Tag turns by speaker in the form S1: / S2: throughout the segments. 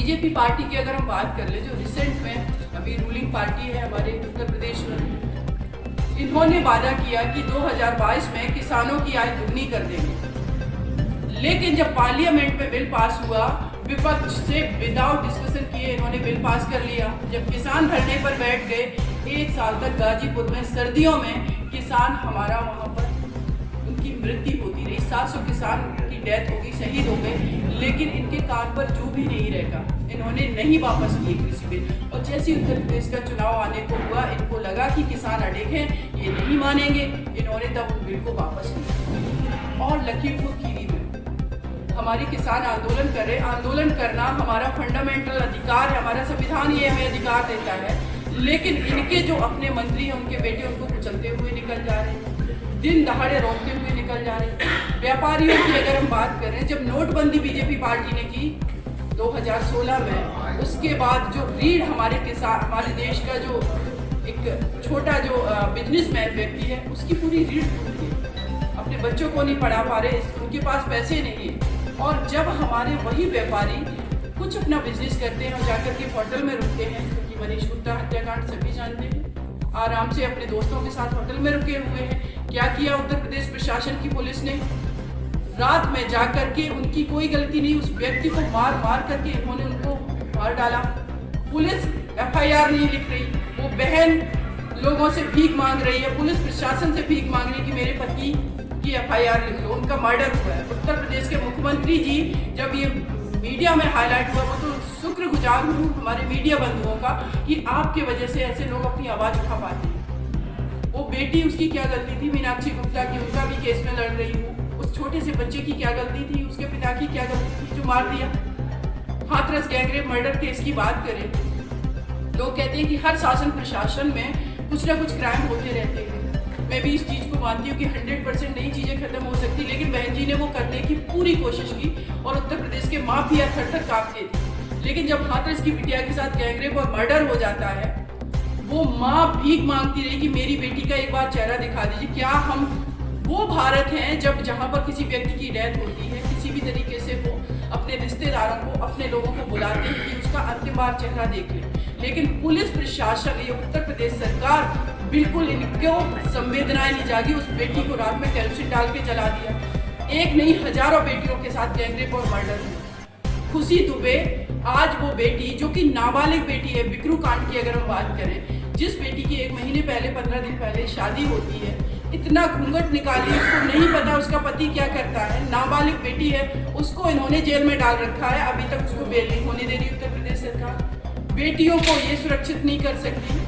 S1: BJP party की अगर हम बात कर ले, जो रिसेंट में अभी रूलिंग पार्टी है हमारे उत्तर प्रदेश में, इन्होंने वादा किया कि 2022 में किसानों की आय दुगनी कर देंगे। लेकिन जब पार्लियामेंट में बिल पास हुआ, विपक्ष से विदाउट डिस्कशन किए इन्होंने बिल पास कर लिया। जब किसान धरने पर बैठ गए, 1 साल तक गाजीपुर में सर्दियों में किसान हमारा वहाँ पर उनकी मृत्यु होती रही। 700 किसान की डेथ हो गई, शहीद हो गए, लेकिन इनके कान पर जू भी नहीं रहेगा। इन्होंने नहीं वापस किए कृषि बिल। और जैसे उत्तर प्रदेश का चुनाव आने को हुआ, इनको लगा कि किसान अड़ेग हैं, ये नहीं मानेंगे, इन्होंने तब उस बिल को वापस किया। और लखीमपुर खीरी में हमारे किसान आंदोलन कर रहे। आंदोलन करना हमारा फंडामेंटल अधिकार है, हमारा संविधान ये हमें अधिकार देता है। लेकिन इनके जो अपने मंत्री हैं, उनके बेटे उनको कुचलते हुए निकल जा रहे हैं, दिन दहाड़े रोकते हुए निकल जा रहे हैं। व्यापारियों की अगर हम बात करें, जब नोटबंदी बीजेपी पार्टी ने की 2016 में, उसके बाद जो रीढ़ हमारे किसान, हमारे देश का जो एक छोटा जो बिजनेसमैन व्यक्ति है, उसकी पूरी रीढ़ टूट गई। अपने बच्चों को नहीं पढ़ा पा रहे, उनके पास पैसे नहीं है। और जब हमारे वही व्यापारी कुछ अपना बिजनेस करते हैं और जाकर के होटल में रुकते हैं, क्योंकि मनीष गुप्ता हत्याकांड सभी जानते हैं, आराम से अपने दोस्तों के साथ होटल में रुके हुए हैं। क्या किया उत्तर प्रदेश प्रशासन की पुलिस ने? रात में जाकर के, उनकी कोई गलती नहीं, उस व्यक्ति को मार करके इन्होंने उनको मार डाला। पुलिस FIR नहीं लिख रही, वो बहन लोगों से भीख मांग रही है, पुलिस प्रशासन से भीख मांग रही है कि मेरे पति की FIR लिख लो, उनका मर्डर हुआ है। उत्तर प्रदेश के मुख्यमंत्री जी जब ये मीडिया में हाईलाइट हुआ, वो तो शुक्रगुजार हूँ हमारे मीडिया बंधुओं का कि आपके वजह से ऐसे लोग अपनी आवाज़ उठा पाते हैं। वो बेटी, उसकी क्या गलती थी मीनाक्षी गुप्ता की, उनका भी केस में लड़ रही हूँ। उस छोटे से बच्चे की क्या गलती थी, उसके पिता की क्या गलती थी जो मार दिया। हाथरस गैंगरेप मर्डर केस की बात करें, लोग कहते हैं कि हर शासन प्रशासन में कुछ ना कुछ क्राइम होते रहते हैं। मैं भी इस चीज़ को मानती हूँ कि 100% नई चीज़ें खत्म हो सकती, लेकिन बहन जी ने वो करने की पूरी कोशिश की और उत्तर प्रदेश के माफिया थर-थर कांपते थे। लेकिन जब हाथरस की बिटिया के साथ गैंगरेप और मर्डर हो जाता है, वो माँ भीख मांगती रही कि मेरी बेटी का एक बार चेहरा दिखा दीजिए। क्या हम वो भारत हैं जब जहाँ पर किसी व्यक्ति की डेथ होती है, किसी भी तरीके से वो अपने रिश्तेदारों को, अपने लोगों को बुलाते हैं कि उसका अंतिम बार चेहरा देख ले। लेकिन पुलिस प्रशासन, ये उत्तर प्रदेश सरकार, बिल्कुल इनको संवेदनाएं नहीं जागी। उस बेटी को रात में केरोसिन डाल के जला दिया। एक नहीं, हजारों बेटियों के साथ गैंगरेप और मर्डर हुआ। खुशी दुबे, आज वो बेटी जो कि नाबालिग बेटी है, बिकरू कांड की अगर हम बात करें, जिस बेटी की 1 महीने पहले, 15 दिन पहले शादी होती है, इतना घूंघट निकाली, उसको नहीं पता उसका पति क्या करता है, नाबालिग बेटी है, उसको इन्होंने जेल में डाल रखा है। अभी तक उसको बेल नहीं होने दे रही उत्तर प्रदेश सरकार। बेटियों को ये सुरक्षित नहीं कर सकती,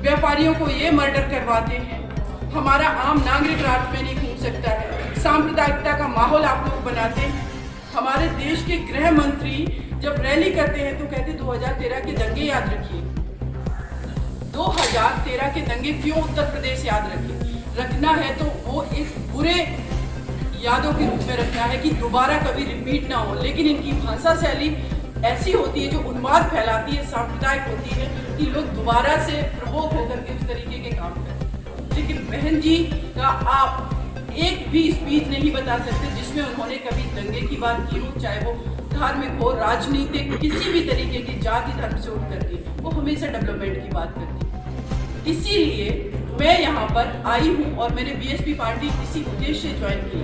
S1: व्यापारियों को ये मर्डर करवाते हैं। हमारा आम नागरिक रात में नहीं घूम सकता है। सांप्रदायिकता का माहौल आप लोग बनाते हैं। हमारे देश के गृह मंत्री जब रैली करते हैं तो कहते 2013 के दंगे याद रखिए। 2013 के दंगे क्यों उत्तर प्रदेश याद रखना है? तो वो एक बुरे यादों के रूप में रखना है कि दोबारा कभी रिपीट ना हो। लेकिन इनकी भाषा शैली ऐसी होती है जो उन्माद फैलाती है, सांप्रदायिक होती है कि लोग दोबारा से प्रवोक होकर के उस तरीके के काम करें। लेकिन बहन जी का आप एक भी स्पीच नहीं बता सकते जिसमें उन्होंने कभी दंगे की बात की हो, चाहे वो धार्मिक हो, राजनीतिक, किसी भी तरीके की जाति धर्म से उठ करके। वो हमेशा डेवलपमेंट की बात करती। इसीलिए मैं यहाँ पर आई हूँ और मैंने BSP पार्टी इसी उद्देश्य से ज्वाइन की।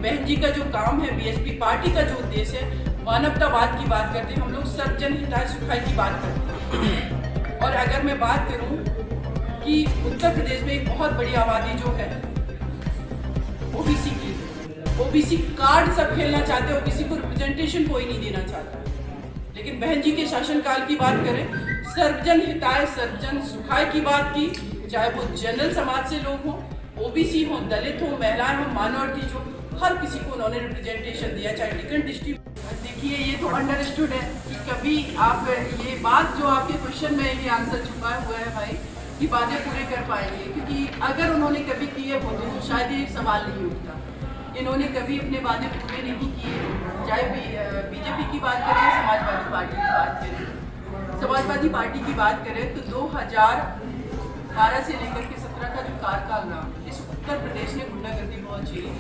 S1: बहन जी का जो काम है, BSP पार्टी का जो उद्देश्य है, मानवतावाद की बात करते हैं हम लोग, सर्वजन हिताय सुखाय की बात करते हैं। और अगर मैं बात करूं कि उत्तर प्रदेश में एक बहुत बड़ी आबादी जो है OBC की, OBC कार्ड सब खेलना चाहते हैं, OBC को रिप्रेजेंटेशन कोई नहीं देना चाहता। लेकिन बहन जी के शासनकाल की बात करें, सर्वजन हिताय सर्वजन सुखाय की बात की, चाहे वो जनरल समाज से लोग हों, OBC हों, दलित हों, महिलाएं हों, माइनॉरिटी हो, हर किसी को उन्होंने रिप्रेजेंटेशन दिया, चाहे टिकट डिस्ट्रीब्यूट। देखिए, ये तो अंडरस्टूड है कि कभी आप ये बात जो आपके क्वेश्चन में ये आंसर छुपा हुआ है भाई, कि बातें पूरे कर पाएंगे, क्योंकि अगर उन्होंने कभी किए होते तो शायद ये सवाल नहीं उठता। इन्होंने कभी अपने वादे पूरे नहीं किए, चाहे BJP की बात करें, समाजवादी पार्टी की बात करें। समाजवादी पार्टी की बात करें तो 2012 से लेकर के 17 का जो कार्यकाल रहा, इस उत्तर प्रदेश ने गुंडागर्दी बहुत झेली,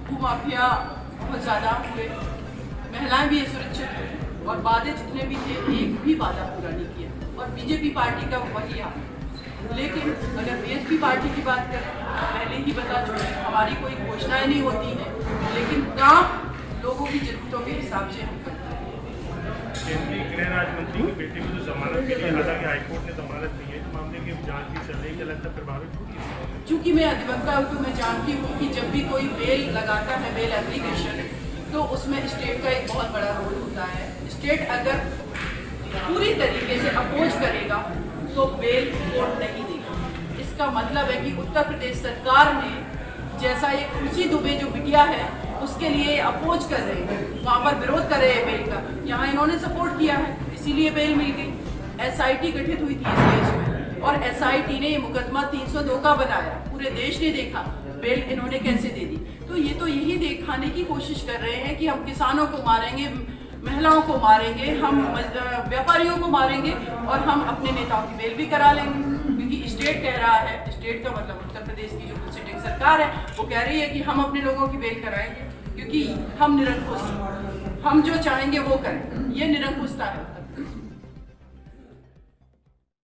S1: भूमाफिया बहुत ज़्यादा हुए, महिलाएं भी असुरक्षित हुई। और वादे जितने भी थे एक भी वादा पूरा नहीं किया। और बीजेपी पार्टी का वही हाल। लेकिन अगर बीएसपी पार्टी की बात करें, पहले ही बता चुके हमारी कोई घोषणाएं नहीं होती है, लेकिन काम लोगों की जरूरतों के हिसाब से हम करते हैं।
S2: केंद्रीय गृह राज्य मंत्री की बेटी को जो जमानत के लिए हालांकि हाईकोर्ट ने जमानत दी है, मामले की जांच भी चल रही है, लगता प्रभावित होगी।
S1: चूँकि मैं अधिवक्ता हूँ तो मैं जानती हूँ कि जब भी कोई बेल लगाता है, बेल एप्लीकेशन, तो उसमें स्टेट का एक बहुत बड़ा रोल होता है। स्टेट अगर पूरी तरीके से अपोज करेगा तो बेल कोर्ट नहीं देगा। इसका मतलब है कि उत्तर प्रदेश सरकार ने जैसा ये खुशी दुबे जो बिटिया है उसके लिए अपोज कर रहे हैं, वहाँ पर विरोध कर रहे हैं बेल का, यहाँ इन्होंने सपोर्ट किया है, इसीलिए बेल मिल गई। एसआईटी गठित हुई थी इस केस में और एसआईटी ने ये मुकदमा 302 का बनाया, पूरे देश ने देखा बेल इन्होंने कैसे दे दी। तो ये तो यही दिखाने की कोशिश कर रहे हैं कि हम किसानों को मारेंगे, महिलाओं को मारेंगे, हम व्यापारियों को मारेंगे और हम अपने नेताओं की बेल भी करा लेंगे, क्योंकि स्टेट कह रहा है, स्टेट का मतलब उत्तर प्रदेश की जो सिटिंग सरकार है वो कह रही है कि हम अपने लोगों की बेल कराएंगे, क्योंकि हम निरंकुश, हम जो चाहेंगे वो करें। ये निरंकुशता है।